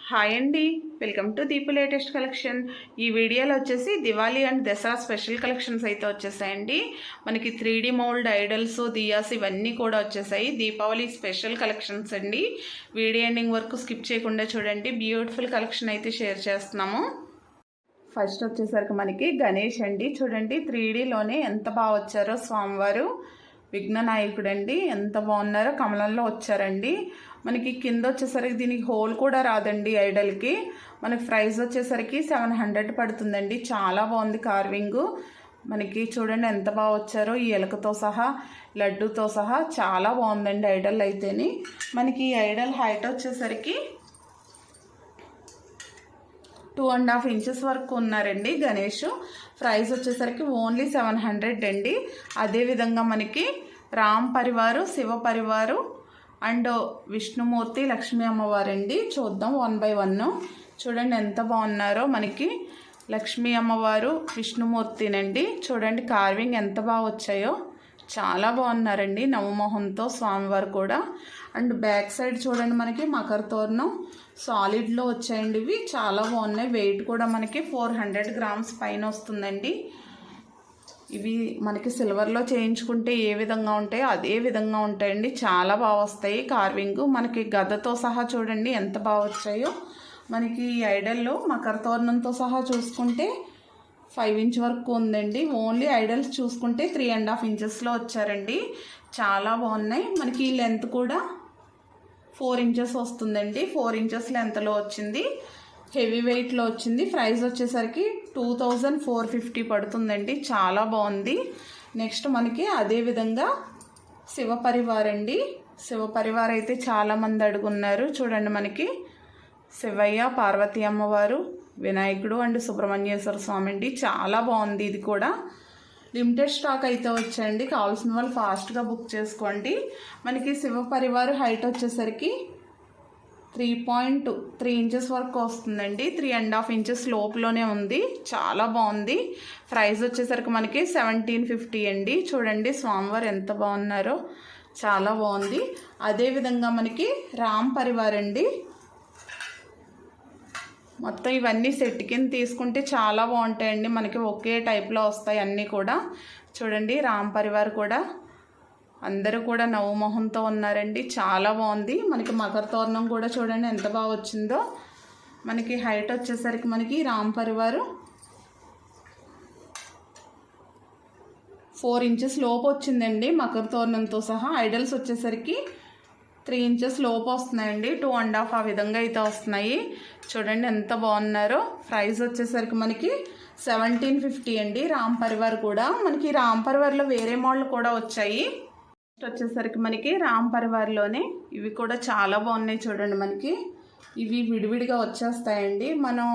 Hi అండి, welcome to Deepu latest collection. ఈ వీడియోలో వచ్చేసి Diwali and Dasara special collections అయితే వచ్చేసాయండి. మనకి 3D మౌల్డ్ ఐడల్స్, దియాస్ ఇవన్నీ కూడా వచ్చేసాయి. దీపావళి స్పెషల్ కలెక్షన్స్ అండి. వీడియో ఎండింగ్ వరకు స్కిప్ చేయకుండా చూడండి. బ్యూటిఫుల్ కలెక్షన్ అయితే షేర్ చేస్తున్నాము. ఫస్ట్ వచ్చేసరికి మనకి గణేష్ అండి. చూడండి 3Dలోనే ఎంత బాగా వచ్చారో స్వామివారు. విఘ్ననాయకుడు అండి, ఎంత బాగున్నారో. కమలంలో వచ్చారండి. మనకి కింద వచ్చేసరికి దీనికి హోల్ కూడా రాదండి ఐడల్కి. మనకి ప్రైస్ వచ్చేసరికి 700 పడుతుందండి. చాలా బాగుంది కార్వింగ్. మనకి చూడండి ఎంత బాగా వచ్చారో, ఈ ఎలకతో సహా లడ్డూతో సహా చాలా బాగుందండి ఐడల్ అయితేని. మనకి ఈ ఐడల్ హైట్ వచ్చేసరికి 2.5 ఇంచెస్ వరకు ఉన్నారండి గణేష్. ప్రైస్ వచ్చేసరికి ఓన్లీ 700 అండి. అదేవిధంగా మనకి రామ్ పరివారు, శివ పరివారు అండ్ విష్ణుమూర్తి, లక్ష్మీ అమ్మవారండి. చూద్దాం 1 by 1. చూడండి ఎంత బాగున్నారో. మనకి లక్ష్మీ అమ్మవారు, విష్ణుమూర్తినండి. చూడండి కార్వింగ్ ఎంత బాగా వచ్చాయో, చాలా బాగున్నారండి. నవమోహంతో స్వామివారు కూడా. అండ్ బ్యాక్ సైడ్ చూడండి మనకి మకర తోరణం సాలిడ్లో వచ్చాయండి. ఇవి చాలా బాగున్నాయి. వెయిట్ కూడా మనకి 400 grams పైన వస్తుందండి. ఇవి మనకి సిల్వర్లో చేయించుకుంటే ఏ విధంగా ఉంటాయో అదే విధంగా ఉంటాయండి. చాలా బాగా వస్తాయి కార్వింగ్. మనకి గదతో సహా చూడండి ఎంత బాగా వచ్చాయో. మనకి ఈ ఐడల్లో మకర తోరణంతో సహా చూసుకుంటే 5 ఇంచ్ వరకు ఉందండి. ఓన్లీ ఐడల్స్ చూసుకుంటే 3.5 ఇంచెస్లో వచ్చారండి. చాలా బాగున్నాయి. మనకి ఈ లెంత్ కూడా 4 ఇంచెస్ వస్తుందండి. 4 ఇంచెస్ లెంత్లో వచ్చింది. హెవీ వెయిట్లో వచ్చింది. ప్రైస్ వచ్చేసరికి 2450 పడుతుందండి. చాలా బాగుంది. నెక్స్ట్ మనకి అదేవిధంగా శివపరివార్ అండి. శివపరివార్ అయితే చాలామంది అడుగున్నారు. చూడండి మనకి శివయ్య, పార్వతీ అమ్మవారు, వినాయకుడు అండ్ సుబ్రహ్మణ్యేశ్వర స్వామి అండి. చాలా బాగుంది. ఇది కూడా లిమిటెడ్ స్టాక్ అయితే వచ్చాయండి. కావాల్సిన వాళ్ళు ఫాస్ట్గా బుక్ చేసుకోండి. మనకి శివ పరివారు హైట్ వచ్చేసరికి 3.3 ఇంచెస్ వరకు వస్తుందండి. 3.5 ఇంచెస్ లోపులోనే ఉంది. చాలా బాగుంది. ప్రైస్ వచ్చేసరికి మనకి 1750 అండి. చూడండి స్వామివారు ఎంత బాగున్నారో, చాలా బాగుంది. అదేవిధంగా మనకి రామ్ పరివార్ అండి. మొత్తం ఇవన్నీ సెట్ కింద తీసుకుంటే చాలా బాగుంటాయండి. మనకి ఒకే టైప్లో వస్తాయి అన్నీ కూడా. చూడండి రామ్ పరివార్ కూడా అందరూ కూడా నవమోహంతో ఉన్నారండి. చాలా బాగుంది. మనకి మకర తోరణం కూడా చూడండి ఎంత బాగా వచ్చిందో. మనకి హైట్ వచ్చేసరికి మనకి రామ్ పరివారు 4 ఇంచెస్ లోపు వచ్చిందండి మకర తోరణంతో సహా. ఐడల్స్ వచ్చేసరికి 3 ఇంచెస్ లోపు వస్తున్నాయండి. 2.5 ఆ విధంగా అయితే వస్తున్నాయి. చూడండి ఎంత బాగున్నారో. ప్రైస్ వచ్చేసరికి మనకి 1750 అండి. రామ్ పరివార్ కూడా. మనకి రామ్ పరివార్లో వేరే మోడల్ కూడా వచ్చాయి. నెక్స్ట్ వచ్చేసరికి మనకి రామ్ పరివార్లోనే ఇవి కూడా చాలా బాగున్నాయి. చూడండి మనకి ఇవి విడివిడిగా వచ్చేస్తాయండి. మనం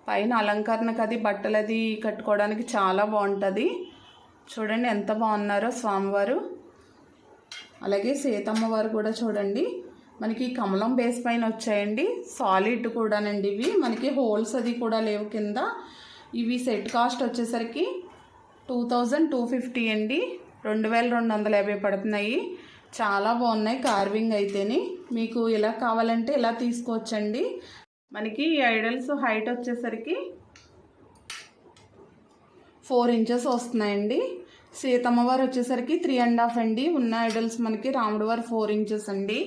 పైన అలంకరణకు అది బట్టలు అది కట్టుకోవడానికి చాలా బాగుంటుంది. చూడండి ఎంత బాగున్నారో స్వామివారు. అలాగే సీతమ్మవారు కూడా చూడండి మనకి కమలం బేస్ పైన వచ్చాయండి. సాలిడ్ కూడానండి. ఇవి మనకి హోల్స్ అది కూడా లేవు కింద. ఇవి సెట్ కాస్ట్ వచ్చేసరికి 2250 అండి. 2250 పడుతున్నాయి. చాలా బాగున్నాయి కార్వింగ్ అయితేని. మీకు ఇలా కావాలంటే ఇలా తీసుకోవచ్చండి. మనకి ఈ ఐడల్స్ హైట్ వచ్చేసరికి 4 ఇంచెస్ వస్తున్నాయండి. సీతమ్మవారు వచ్చేసరికి 3.5 అండి. ఉన్న ఐడల్స్ మనకి రాముడు వారు 4 ఇంచెస్ అండి.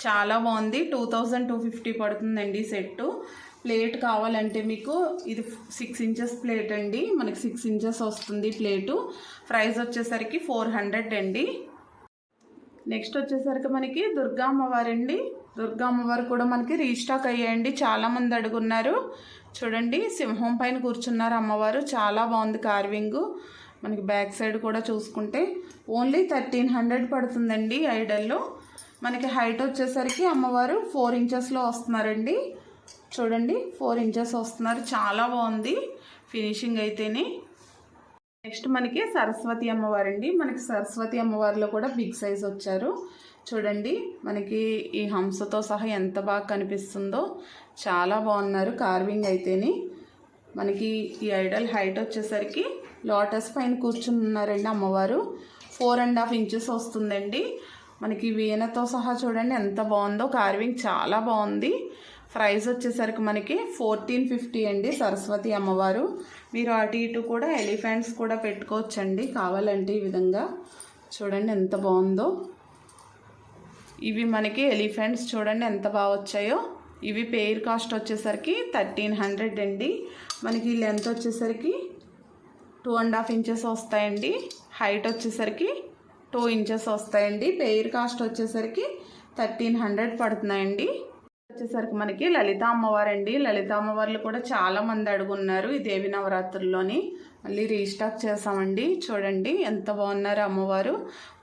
చాలా బాగుంది. 2250 పడుతుందండి సెట్. ప్లేట్ కావాలంటే మీకు ఇది 6 ఇంచెస్ ప్లేట్ అండి. మనకి 6 ఇంచెస్ వస్తుంది ప్లేటు. ప్రైస్ వచ్చేసరికి 400 అండి. నెక్స్ట్ వచ్చేసరికి మనకి దుర్గా అమ్మవారండి. దుర్గా అమ్మవారు కూడా మనకి రీస్టాక్ అయ్యాయండి. చాలామంది అడుగున్నారు. చూడండి సింహం పైన కూర్చున్నారు అమ్మవారు. చాలా బాగుంది కార్వింగ్. మనకి బ్యాక్ సైడ్ కూడా చూసుకుంటే ఓన్లీ 1300 పడుతుందండి ఐడల్లో. మనకి హైట్ వచ్చేసరికి అమ్మవారు 4 ఇంచెస్లో వస్తున్నారండి. చూడండి 4 ఇంచెస్ వస్తున్నారు. చాలా బాగుంది ఫినిషింగ్ అయితేనే. నెక్స్ట్ మనకి సరస్వతి అమ్మవారండి. మనకి సరస్వతి అమ్మవారిలో కూడా బిగ్ సైజ్ వచ్చారు. చూడండి మనకి ఈ హంసతో సహా ఎంత బాగా కనిపిస్తుందో. చాలా బాగున్నారు కార్వింగ్ అయితేని. మనకి ఈ ఐడల్ హైట్ వచ్చేసరికి లోటస్ పైన కూర్చున్నారండి అమ్మవారు. 4.5 ఇంచెస్ వస్తుందండి. మనకి వీణతో సహా చూడండి ఎంత బాగుందో. కార్వింగ్ చాలా బాగుంది. ప్రైస్ వచ్చేసరికి మనకి 1450 అండి. సరస్వతి అమ్మవారు. మీరు అటు ఇటు కూడా ఎలిఫెంట్స్ కూడా పెట్టుకోవచ్చండి కావాలంటే. ఈ విధంగా చూడండి ఎంత బాగుందో. ఇవి మనకి ఎలిఫెంట్స్ చూడండి ఎంత బాగా వచ్చాయో. ఇవి పెయిర్ కాస్ట్ వచ్చేసరికి 1300 అండి. మనకి లెంత్ వచ్చేసరికి 2.5 ఇంచెస్ వస్తాయండి. హైట్ వచ్చేసరికి 2 ఇంచెస్ వస్తాయండి. పెయిర్ కాస్ట్ వచ్చేసరికి 1300 పడుతున్నాయండి. వచ్చేసరికి మనకి లలిత అమ్మవారండి. లలిత అమ్మవార్లు కూడా చాలామంది అడుగున్నారు ఈ దేవి నవరాత్రుల్లోని. మళ్ళీ రీస్టాక్ చేసామండి. చూడండి ఎంత బాగున్నారు అమ్మవారు.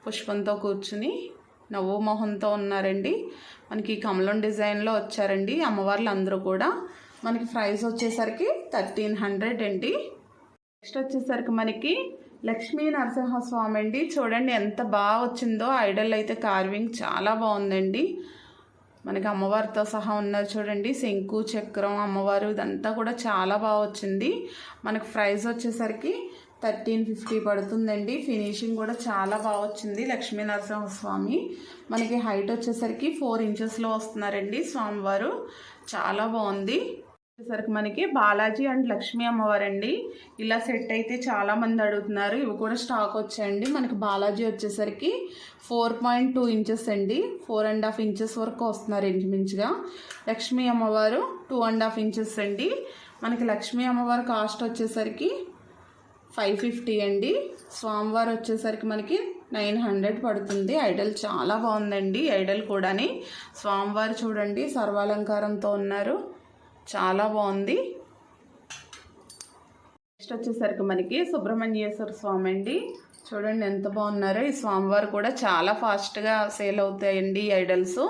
పుష్పంతో కూర్చుని నవ్వు మొహంతో ఉన్నారండి. మనకి కమలం డిజైన్లో వచ్చారండి అమ్మవార్లు అందరూ కూడా. మనకి ప్రైస్ వచ్చేసరికి 1300 అండి. నెక్స్ట్ వచ్చేసరికి మనకి లక్ష్మీ నరసింహస్వామి అండి. చూడండి ఎంత బాగా వచ్చిందో. ఐడల్ అయితే కార్వింగ్ చాలా బాగుందండి. మనకి అమ్మవారితో సహా ఉన్నారు చూడండి. శంకు చక్రం అమ్మవారు ఇదంతా కూడా చాలా బాగా వచ్చింది. మనకి ప్రైస్ వచ్చేసరికి 1350 పడుతుందండి. ఫినిషింగ్ కూడా చాలా బాగా వచ్చింది. లక్ష్మీ నరసింహస్వామి మనకి హైట్ వచ్చేసరికి 4 ఇంచెస్లో వస్తున్నారండి స్వామివారు. చాలా బాగుంది. వచ్చేసరికి మనకి బాలాజీ అండ్ లక్ష్మీ అమ్మవారండి. ఇలా సెట్ అయితే చాలామంది అడుగుతున్నారు. ఇవి కూడా స్టాక్ వచ్చాయండి. మనకి బాలాజీ వచ్చేసరికి 4.2 ఇంచెస్ అండి. 4.5 ఇంచెస్ వరకు వస్తున్నారు ఇంచుమించుగా. లక్ష్మీ అమ్మవారు 2.5 ఇంచెస్ అండి. మనకి లక్ష్మీ అమ్మవారు కాస్ట్ వచ్చేసరికి 550 అండి. స్వామివారు వచ్చేసరికి మనకి 900 పడుతుంది. ఐడల్ చాలా బాగుందండి. ఐడల్ కూడాని స్వామివారు చూడండి సర్వాలంకారంతో ఉన్నారు. చాలా బాగుంది. నెక్స్ట్ వచ్చేసరికి మనకి సుబ్రహ్మణ్యేశ్వర స్వామి అండి. చూడండి ఎంత బాగున్నారో. ఈ స్వామివారు కూడా చాలా ఫాస్ట్గా సేల్ అవుతాయండి ఐడల్స్.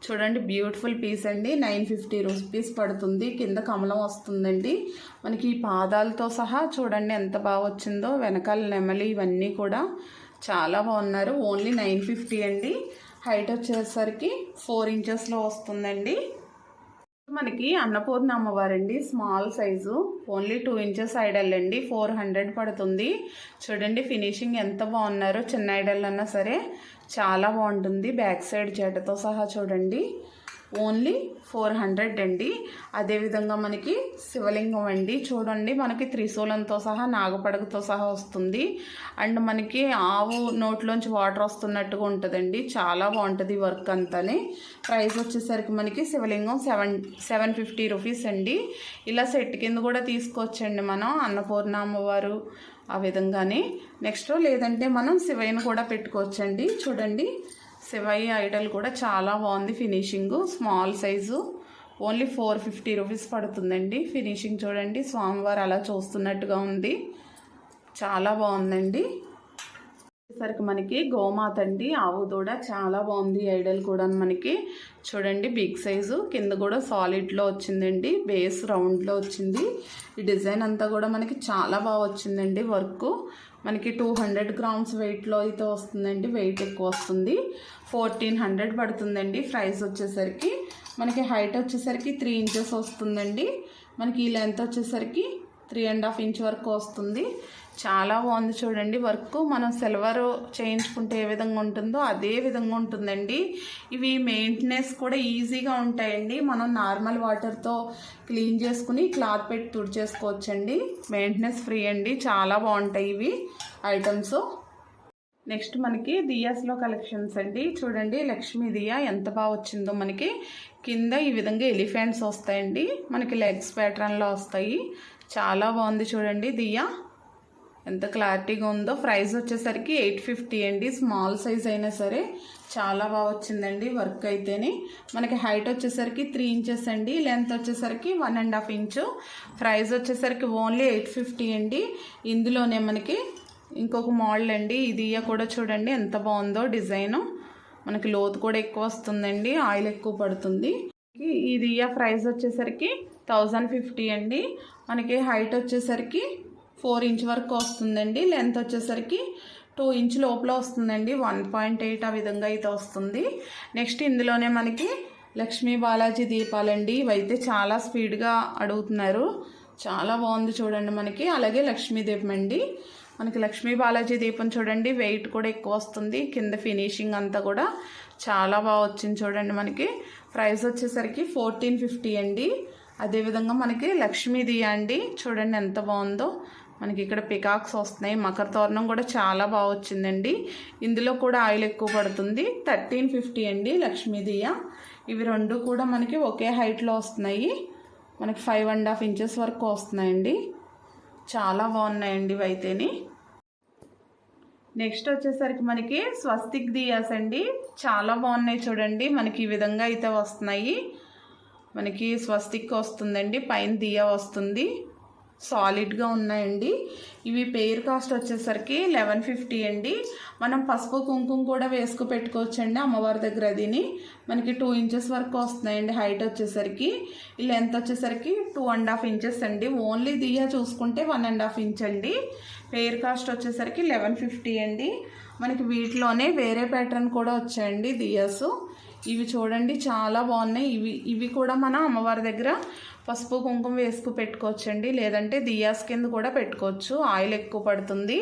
చూడండి బ్యూటిఫుల్ పీస్ అండి. 950 రూపీస్ పడుతుంది. కింద కమలం వస్తుందండి. మనకి ఈ పాదాలతో సహా చూడండి ఎంత బాగా వచ్చిందో. వెనకాల నెమలి ఇవన్నీ కూడా చాలా బాగున్నారు. ఓన్లీ 950 అండి. హైట్ వచ్చేసరికి 4 ఇంచెస్లో వస్తుందండి. మనకి అన్నపూర్ణ అమ్మవారండి. Small size only 2 inches idol అండి. 400 పడుతుంది. చూడండి ఫినిషింగ్ ఎంత బాగున్నారో. చిన్న ఐడల్ అన్నా సరే చాలా బాగుంటుంది. బ్యాక్ సైడ్ జడతో సహా చూడండి. ఓన్లీ 400 అండి. అదేవిధంగా మనకి శివలింగం అండి. చూడండి మనకి త్రిశూలంతో సహా నాగపడగతో సహా వస్తుంది. అండ్ మనకి ఆవు నోట్లోంచి వాటర్ వస్తున్నట్టుగా ఉంటుందండి. చాలా బాగుంటుంది వర్క్ అంతానే. ప్రైస్ వచ్చేసరికి మనకి శివలింగం 750 రూపీస్ అండి. ఇలా సెట్ కింద కూడా తీసుకోవచ్చండి మనం. అన్నపూర్ణ అమ్మవారు ఆ విధంగానే. నెక్స్ట్ లేదంటే మనం శివయ్యను కూడా పెట్టుకోవచ్చండి. చూడండి శివయ్య ఐడల్ కూడా చాలా బాగుంది. Finishing small size only 450 rupees పడుతుందండి. ఫినిషింగ్ చూడండి స్వామివారు అలా చూస్తున్నట్టుగా ఉంది. చాలా బాగుందండి. వచ్చేసరికి మనకి గోమాత అండి. ఆవు దూడ చాలా బాగుంది. ఐడల్ కూడా మనకి చూడండి బిగ్ సైజు. కింద కూడా సాలిడ్లో వచ్చిందండి. బేస్ రౌండ్లో వచ్చింది. ఈ డిజైన్ అంతా కూడా మనకి చాలా బాగా వచ్చిందండి. వర్క్ మనకి 200 గ్రామ్స్ వెయిట్లో అయితే వస్తుందండి. వెయిట్ ఎక్కువ వస్తుంది. 1400 పడుతుందండి. ప్రైస్ వచ్చేసరికి మనకి హైట్ వచ్చేసరికి 3 ఇంచెస్ వస్తుందండి. మనకి ఈ లెంత్ వచ్చేసరికి 3.5 ఇంచ్ వరకు వస్తుంది. చాలా బాగుంది చూడండి వర్క్. మనం సిల్వర్ చేయించుకుంటే ఏ విధంగా ఉంటుందో అదే విధంగా ఉంటుందండి. ఇవి మెయింటెనెన్స్ కూడా ఈజీగా ఉంటాయండి. మనం నార్మల్ వాటర్తో క్లీన్ చేసుకుని క్లాత్ పెట్టి తుడిచేసుకోవచ్చండి. మెయింటెనెన్స్ ఫ్రీ అండి. చాలా బాగుంటాయి ఇవి ఐటమ్స్. నెక్స్ట్ మనకి దియాస్లో కలెక్షన్స్ అండి. చూడండి లక్ష్మీ దియా ఎంత బాగా వచ్చిందో. మనకి కింద ఈ విధంగా ఎలిఫెంట్స్ వస్తాయండి. మనకి లెగ్స్ ప్యాటర్న్లో వస్తాయి. చాలా బాగుంది చూడండి దియా ఎంత క్లారిటీగా ఉందో. ప్రైస్ వచ్చేసరికి 850 అండి. స్మాల్ సైజ్ అయినా సరే చాలా బాగా వచ్చిందండి వర్క్ అయితేనే. మనకి హైట్ వచ్చేసరికి 3 ఇంచెస్ అండి. లెంత్ వచ్చేసరికి 1.5 ఇంచు. ప్రైస్ వచ్చేసరికి ఓన్లీ 850 అండి. ఇందులోనే మనకి ఇంకొక మోడల్ అండి. ఈ దియ్య కూడా చూడండి ఎంత బాగుందో డిజైను. మనకి లోతు కూడా ఎక్కువ వస్తుందండి. ఆయిల్ ఎక్కువ పడుతుంది. ఈ దియ్య ప్రైస్ వచ్చేసరికి 1050 అండి. మనకి హైట్ వచ్చేసరికి 4 ఇంచ్ వరకు వస్తుందండి. లెంత్ వచ్చేసరికి 2 ఇంచ్ లోపల వస్తుందండి. 1.8 ఆ విధంగా అయితే వస్తుంది. నెక్స్ట్ ఇందులోనే మనకి లక్ష్మీ బాలాజీ దీపాలండి. ఇవైతే చాలా స్పీడ్గా అడుగుతున్నారు. చాలా బాగుంది చూడండి మనకి. అలాగే లక్ష్మీ దీపం అండి. మనకి లక్ష్మీ బాలాజీ దీపం చూడండి వెయిట్ కూడా ఎక్కువ వస్తుంది. కింద ఫినిషింగ్ అంతా కూడా చాలా బాగా వచ్చింది చూడండి మనకి. ప్రైస్ వచ్చేసరికి 1450 అండి. అదేవిధంగా మనకి లక్ష్మీ దియా అండి, చూడండి ఎంత బాగుందో. మనకి ఇక్కడ పికాక్స్ వస్తున్నాయి. మకర తోరణం కూడా చాలా బాగా వచ్చిందండి. ఇందులో కూడా ఆయిల్ ఎక్కువ పడుతుంది. 1350 అండి లక్ష్మీ దియా. ఇవి రెండు కూడా మనకి ఒకే హైట్లో వస్తున్నాయి. మనకి 5.5 ఇంచెస్ వరకు వస్తున్నాయండి. చాలా బాగున్నాయండి ఇవి అయితేని. నెక్స్ట్ వచ్చేసరికి మనకి స్వస్తిక్ దియాస్ అండి, చాలా బాగున్నాయి చూడండి. మనకి ఈ విధంగా అయితే వస్తున్నాయి. మనకి స్వస్తిక్ వస్తుందండి, పైన దియా వస్తుంది, సాలిడ్గా ఉన్నాయండి. ఇవి పెయిర్ కాస్ట్ వచ్చేసరికి 1150 అండి. మనం పసుపు కుంకుమ కూడా వేసుకు పెట్టుకోవచ్చండి అమ్మవారి దగ్గర. అదిని మనకి 2 ఇంచెస్ వరకు వస్తున్నాయండి హైట్ వచ్చేసరికి. ఈ లెంత్ వచ్చేసరికి 2.5 ఇంచెస్ అండి. ఓన్లీ దియా చూసుకుంటే 1.5 ఇంచ్ అండి. పెయిర్ కాస్ట్ వచ్చేసరికి 1150 అండి. మనకి వీటిలోనే వేరే ప్యాటర్న్ కూడా వచ్చాయండి దియాస్. ఇవి చూడండి చాలా బాగున్నాయి. ఇవి కూడా మనం అమ్మవారి దగ్గర పసుపు కుంకుమ వేసుకు పెట్టుకోవచ్చండి, లేదంటే దియాస్ కింద కూడా పెట్టుకోవచ్చు. ఆయిల్ ఎక్కువ పడుతుంది.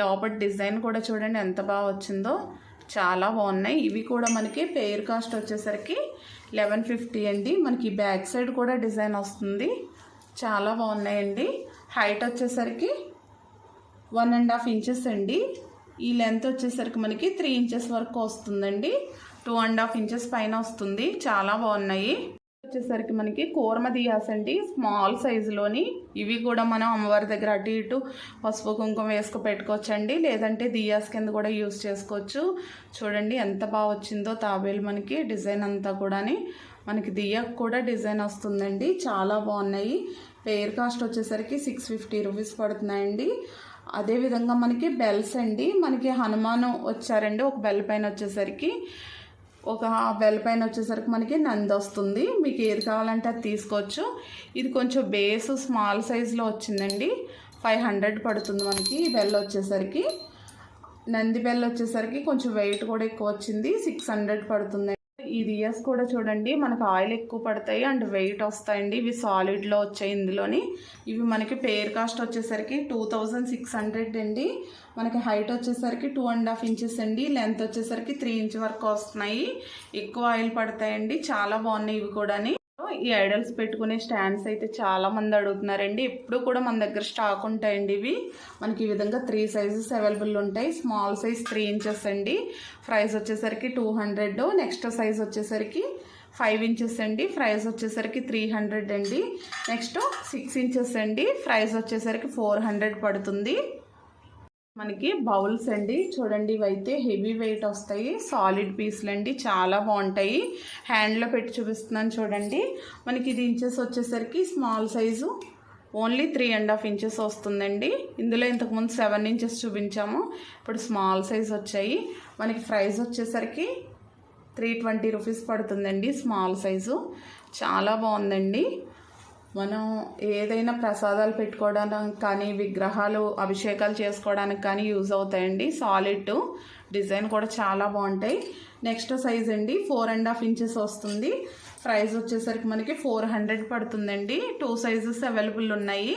లోపల డిజైన్ కూడా చూడండి ఎంత బాగా వచ్చిందో, చాలా బాగున్నాయి. ఇవి కూడా మనకి పెయిర్ కాస్ట్ వచ్చేసరికి 1150 అండి. మనకి బ్యాక్ సైడ్ కూడా డిజైన్ వస్తుంది, చాలా బాగున్నాయండి. హైట్ వచ్చేసరికి 1.5 ఇంచెస్ అండి. ఈ లెంత్ వచ్చేసరికి మనకి 3 ఇంచెస్ వరకు వస్తుందండి. 2.5 ఇంచెస్ పైన వస్తుంది. చాలా బాగున్నాయి. వచ్చేసరికి మనకి కూర్మ దియాస్ అండి, స్మాల్ సైజులోని. ఇవి కూడా మనం అమ్మవారి దగ్గర అటు ఇటు పసుపు కుంకుమ వేసుకు పెట్టుకోవచ్చండి, లేదంటే దియాస్ కింద కూడా యూస్ చేసుకోవచ్చు. చూడండి ఎంత బాగా వచ్చిందో తాబేలు. మనకి డిజైన్ అంతా కూడా మనకి దియాకు కూడా డిజైన్ వస్తుందండి, చాలా బాగున్నాయి. పెయిర్ కాస్ట్ వచ్చేసరికి 650 రూపీస్ పడుతున్నాయండి. అదేవిధంగా మనకి బెల్స్ అండి, మనకి హనుమాన్ వచ్చారండి. ఒక బెల్ పైన వచ్చేసరికి మనకి నంది వస్తుంది. మీకు ఏది కావాలంటే అది తీసుకోవచ్చు. ఇది కొంచెం బేస్ స్మాల్ సైజులో వచ్చిందండి, 500 పడుతుంది మనకి. ఈ బెల్ వచ్చేసరికి, నంది బెల్ వచ్చేసరికి కొంచెం వెయిట్ కూడా ఎక్కువ వచ్చింది, 600 పడుతుంది. ఈ దియాస్ కూడా చూడండి మనకు ఆయిల్ ఎక్కువ పడతాయి అండ్ వెయిట్ వస్తాయండి. ఇవి సాలిడ్లో వచ్చాయి ఇందులోని. ఇవి మనకి పెయిర్ కాస్ట్ వచ్చేసరికి 2600 అండి. మనకి హైట్ వచ్చేసరికి 2.5 ఇంచెస్ అండి. లెంత్ వచ్చేసరికి 3 ఇంచ్ వరకు వస్తున్నాయి. ఎక్కువ ఆయిల్ పడతాయండి, చాలా బాగున్నాయి ఇవి కూడా. ఈ ఐడల్స్ పెట్టుకునే స్టాండ్స్ అయితే చాలా మంది అడుగుతున్నారండి. ఎప్పుడు కూడా మన దగ్గర స్టాక్ ఉంటాయండి. ఇవి మనకి ఈ విధంగా 3 సైజెస్ అవైలబుల్ ఉంటాయి. స్మాల్ సైజ్ 3 ఇంచెస్ అండి. ప్రైస్ వచ్చేసరికి 200. నెక్స్ట్ సైజ్ వచ్చేసరికి 5 ఇంచెస్ అండి. ప్రైస్ వచ్చేసరికి 300 అండి. నెక్స్ట్ 6 ఇంచెస్ అండి. ప్రైస్ వచ్చేసరికి 400 పడుతుంది. మనకి బౌల్స్ అండి, చూడండి ఇవైతే హెవీ వెయిట్ వస్తాయి, సాలిడ్ పీస్లు అండి, చాలా బాగుంటాయి. హ్యాండ్లో పెట్టి చూపిస్తున్నాను చూడండి. మనకి ఇది ఇంచెస్ వచ్చేసరికి స్మాల్ సైజు ఓన్లీ 3.5 ఇంచెస్ వస్తుందండి. ఇందులో ఇంతకుముందు 7 ఇంచెస్ చూపించాము, ఇప్పుడు స్మాల్ సైజ్ వచ్చాయి. మనకి ప్రైస్ వచ్చేసరికి 320 రూపీస్ పడుతుందండి స్మాల్ సైజు. చాలా బాగుందండి. మనం ఏదైనా ప్రసాదాలు పెట్టుకోవడానికి కానీ, విగ్రహాలు అభిషేకాలు చేసుకోవడానికి కానీ యూజ్ అవుతాయండి. సాలిడ్ డిజైన్ కూడా చాలా బాగుంటాయి. నెక్స్ట్ సైజ్ అండి 4.5 ఇంచెస్ వస్తుంది. ప్రైస్ వచ్చేసరికి మనకి 400 పడుతుందండి. 2 సైజెస్ అవైలబుల్ ఉన్నాయి.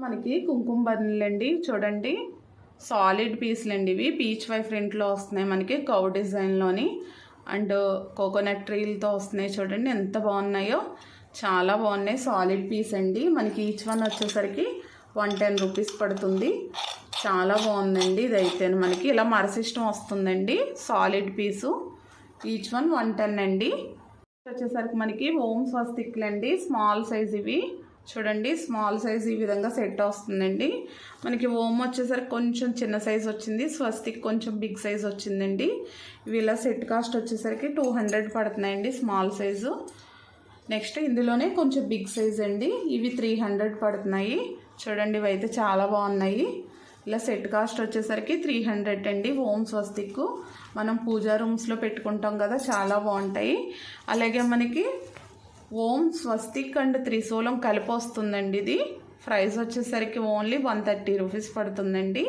మనకి కుంకుమ బర్నీలు అండి, చూడండి సాలిడ్ పీస్లు అండి. ఇవి పీచ్ వై ప్రింట్లో వస్తున్నాయి మనకి, కవ్ డిజైన్లోని అండ్ కోకోనట్ ట్రీలతో వస్తున్నాయి. చూడండి ఎంత బాగున్నాయో, చాలా బాగున్నాయి. సాలిడ్ పీస్ అండి. మనకి ఈచ్ వన్ వచ్చేసరికి 110 రూపీస్ పడుతుంది. చాలా బాగుందండి. ఇదైతే మనకి ఇలా మర సిస్టమ్ వస్తుందండి. సాలిడ్ పీసు ఈచ్ వన్ 110 అండి. వచ్చేసరికి మనకి ఓం స్వస్తిక్లు అండి, స్మాల్ సైజ్. ఇవి చూడండి స్మాల్ సైజ్ ఈ విధంగా సెట్ వస్తుందండి. మనకి ఓం వచ్చేసరికి కొంచెం చిన్న సైజ్ వచ్చింది, స్వస్తిక్ కొంచెం బిగ్ సైజ్ వచ్చిందండి. ఇవి ఇలా సెట్ కాస్ట్ వచ్చేసరికి 200 పడుతున్నాయండి స్మాల్ సైజు. నెక్స్ట్ ఇందులోనే కొంచెం బిగ్ సైజ్ అండి, ఇవి 300 పడుతున్నాయి. చూడండి ఇవి అయితే చాలా బాగున్నాయి. ఇలా సెట్ కాస్ట్ వచ్చేసరికి 300 అండి. ఓం స్వస్తిక్ మనం పూజా రూమ్స్లో పెట్టుకుంటాం కదా, చాలా బాగుంటాయి. అలాగే మనకి ఓం స్వస్తిక్ అండ్ త్రిశూలం కలిపి వస్తుందండి. ఇది ప్రైస్ వచ్చేసరికి ఓన్లీ 130 రూపీస్ పడుతుందండి.